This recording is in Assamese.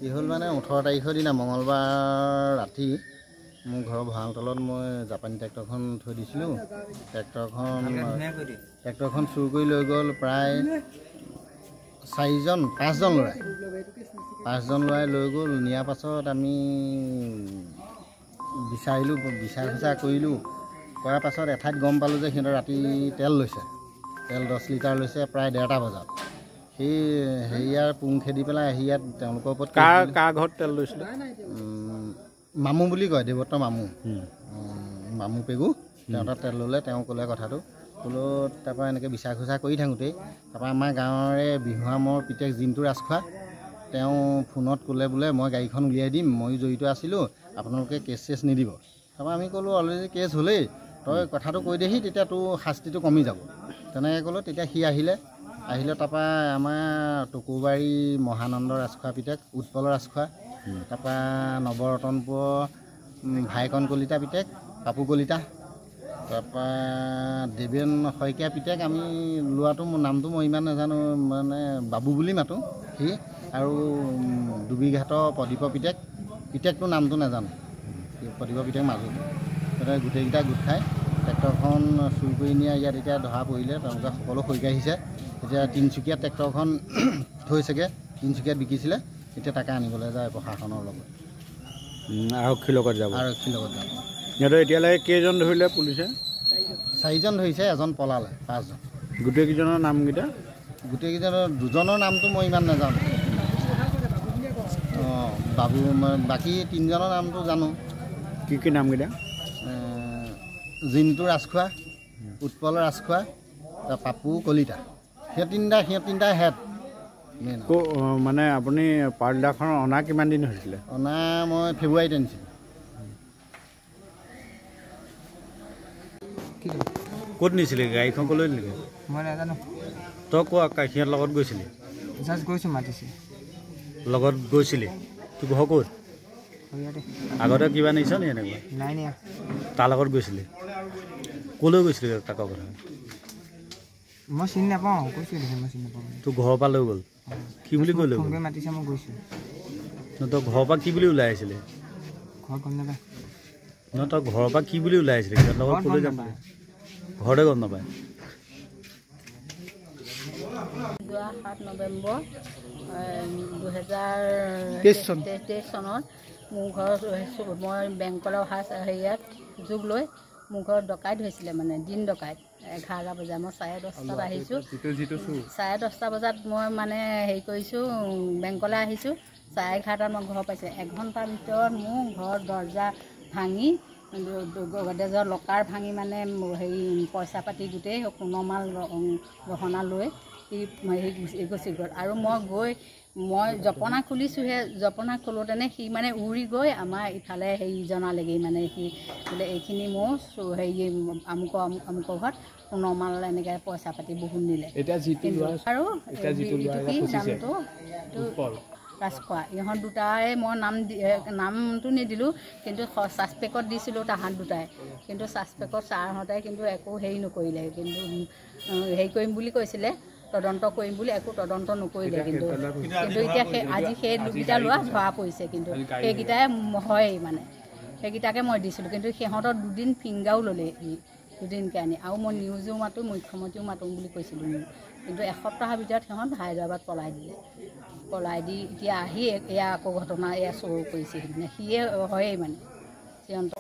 কি হ'ল মানে 18 তাৰিখৰ দিনা মঙলবাৰ ৰাতি মোৰ ঘৰৰ ভঁৰালতলত মই জাপানী ট্ৰেক্টৰখন থৈ দিছিলোঁ। ট্ৰেক্টৰখন চুৰ কৰি লৈ গ'ল প্ৰায় 5জন ল'ৰাই লৈ গ'ল। নিয়াৰ পাছত আমি বিচাৰিলোঁ, বিচাৰ খোঁচা কৰিলোঁ। কৰাৰ পাছত এঠাইত গম পালোঁ যে সিহঁতৰ ৰাতি তেল লৈছে, তেল 10 লিটাৰ লৈছে প্ৰায় 1:30 বজাত। সেই হেৰিয়াৰ পুং খেদি পেলাই আহি ইয়াত তেওঁলোকৰ ওপৰত কাৰ ঘৰত তেল লৈছিলে? মামু বুলি কয়, দেৱত্ত মামু পেগু। তেওঁ তাত তেল ল'লে, তেওঁ ক'লে কথাটো ক'লো। তাৰপৰা এনেকৈ বিচাৰ খোঁচা কৰি থাকোঁতেই তাৰপৰা আমাৰ গাঁৱৰে বিহুৱামৰ পিতেক জিন্তু ৰাজখোৱা তেওঁ ফোনত ক'লে বোলে মই গাড়ীখন উলিয়াই দিম, ময়ো জড়িত আছিলোঁ, আপোনালোকে কেছ চেছ নিদিব। তাৰপৰা আমি ক'লোঁ অলৰেডি কেছ হ'লেই, তই কথাটো কৈ দেহি, তেতিয়া তোৰ শাস্তিটো কমি যাব। তেনেকৈ ক'লোঁ। তেতিয়া সি আহিলে। তাৰপৰা আমাৰ টকুৰবাৰী মহানন্দ ৰাজখোৱা পিতেক, উৎপল ৰাজখোৱা, তাৰপৰা নৱৰতনপুৰৰ ভাইকন কলিতা পিতেক, পাপু কলিতা, তাৰপৰা দেৱেন শইকীয়া পিতেক। আমি লোৱাটো মোৰ নামটো মই ইমান নাজানো, মানে বাবু বুলি মাতোঁ সি। আৰু দুবিঘাটৰ প্ৰদীপ পিতেকটোৰ নামটো নাজানো, প্ৰদীপ পিতেক মাজুলী। তেতিয়া গোটেইকেইটা গোট খাই ট্ৰেক্টৰখন চুৰ কৰি নিয়ে। ইয়াত এতিয়া ধৰা পৰিলে, তেওঁলোকে সকলো সৈকে আহিছে। এতিয়া তিনিচুকীয়াত ট্ৰেক্টৰখন থৈছেগৈ, তিনিচুকীয়াত বিকিছিলে। এতিয়া তাকে আনিবলৈ যায় প্ৰশাসনৰ লগত, আৰক্ষীৰ লগত যাব। সিহঁতৰ এতিয়ালৈকে কেইজন ধৰিলে পুলিচে? 4জন ধৰিছে, এজন পলালে, 5জন। গোটেইকেইজনৰ নামকেইটা? গোটেইকেইজনৰ 2জনৰ নামটো মই ইমান নাজানো। বাবু, বাকী 3জনৰ নামটো জানো। কি নামকেইটা? জিন্তু ৰাজখোৱা, উৎপল ৰাজখোৱা, পাপু কলিতা। সিহঁত তিনিটা হেড মেইন। মানে আপুনি পাৰ্লাৰখন অনা কিমান দিন হৈছিলে? অনা মই ফেব্ৰুৱাৰীত আনিছিলোঁ। ক'ত নিছিলে গাড়ীখন? ক'লৈ নিলে? মই নাজানো। তই কোৱা, সিহঁত লগত গৈছিলি? গৈছোঁ, মাতিছে। লগত গৈছিলি? তোৰ ঘৰ ক'ত? আগতে কিবা নিছ নি এনেকুৱা? নাই নিয়া। তাৰ লগত গৈছিলি? ক'লৈ গৈছিলি তাকৰ কথা? মই চিনি নাপাওঁ, কৈছোঁ দেখোন মই চিনি নাপাওঁ। তোৰ ঘৰৰ পৰা লৈ গ'ল? কি বুলি কৈ লৈ গ'ল? মাতিছে, মই গৈছোঁ। তই ঘৰৰ পৰা কি বুলি ওলাই আহিছিলি? ঘৰত গম নাপায়। তই ঘৰৰ পৰা কি বুলি ওলাই আহিছিলি? সিহঁতৰ লগত ক'লৈ যাম? ঘৰতে গম নাপায়। 7 নৱেম্বৰ 2023 চনত মোৰ ঘৰত মই বেংকলৈ অহা হেৰিয়াত যোগ লৈ মোৰ ঘৰত ডকাইত হৈছিলে, মানে দিন ডকাইত 11 বজাত। মই 10:30 আহিছোঁ। 10:30 বজাত মই মানে হেৰি কৰিছোঁ, বেংকলৈ আহিছোঁ। 11:30 মই ঘৰ পাইছোঁ। 1 ঘণ্টাৰ ভিতৰত মোৰ ঘৰৰ দৰ্জা ভাঙি, গডেজৰ লকাৰ ভাঙি, মানে হেৰি পইচা পাতি গোটেই সোণমাল গহনা লৈ হেৰি গুচি গ'ল। আৰু মই জপনা খুলিছোঁহে, জপনা খোলোতেনে সি মানে উৰি গৈ আমাৰ ইফালে হেৰি জনালেগৈ, মানে সি বোলে এইখিনি মোৰ হেৰি আমুকৰ ঘৰত সোণমাল এনেকৈ পইচা পাতি বহুত নিলে। আৰু নামটো ৰাজখোৱা। ইহঁত দুটাই মই নামটো নিদিলোঁ, কিন্তু ছাছপেক্টত দিছিলোঁ তাহাঁত দুটাই। কিন্তু ছাছপেক্টত ছাৰহঁতে কিন্তু একো হেৰি নকৰিলে, কিন্তু হেৰি কৰিম বুলি কৈছিলে, তদন্ত কৰিম বুলি, একো তদন্ত নকৰিলে। কিন্তু এতিয়া আজি সেই দুকেইটা লোৱা ধৰা পৰিছে, কিন্তু সেইকেইটাই হয়েই, মানে সেইকেইটাকে মই দিছিলোঁ। কিন্তু সিহঁতৰ 2 দিন ফিংগাৰো ল'লে, 2 দিনকৈ আনি। আৰু মই নিউজো মাতোঁ, মুখ্যমন্ত্ৰীও মাতোঁ বুলি কৈছিলোঁ, কিন্তু এসপ্তাহৰ ভিতৰত সিহঁত হায়দৰাবাদ পলাই দিলে। পলাই দি এতিয়া আহি এয়া আকৌ ঘটনা এয়া চুৰ কৰিছে, সিয়ে হয়েই মানে সিহঁতৰ।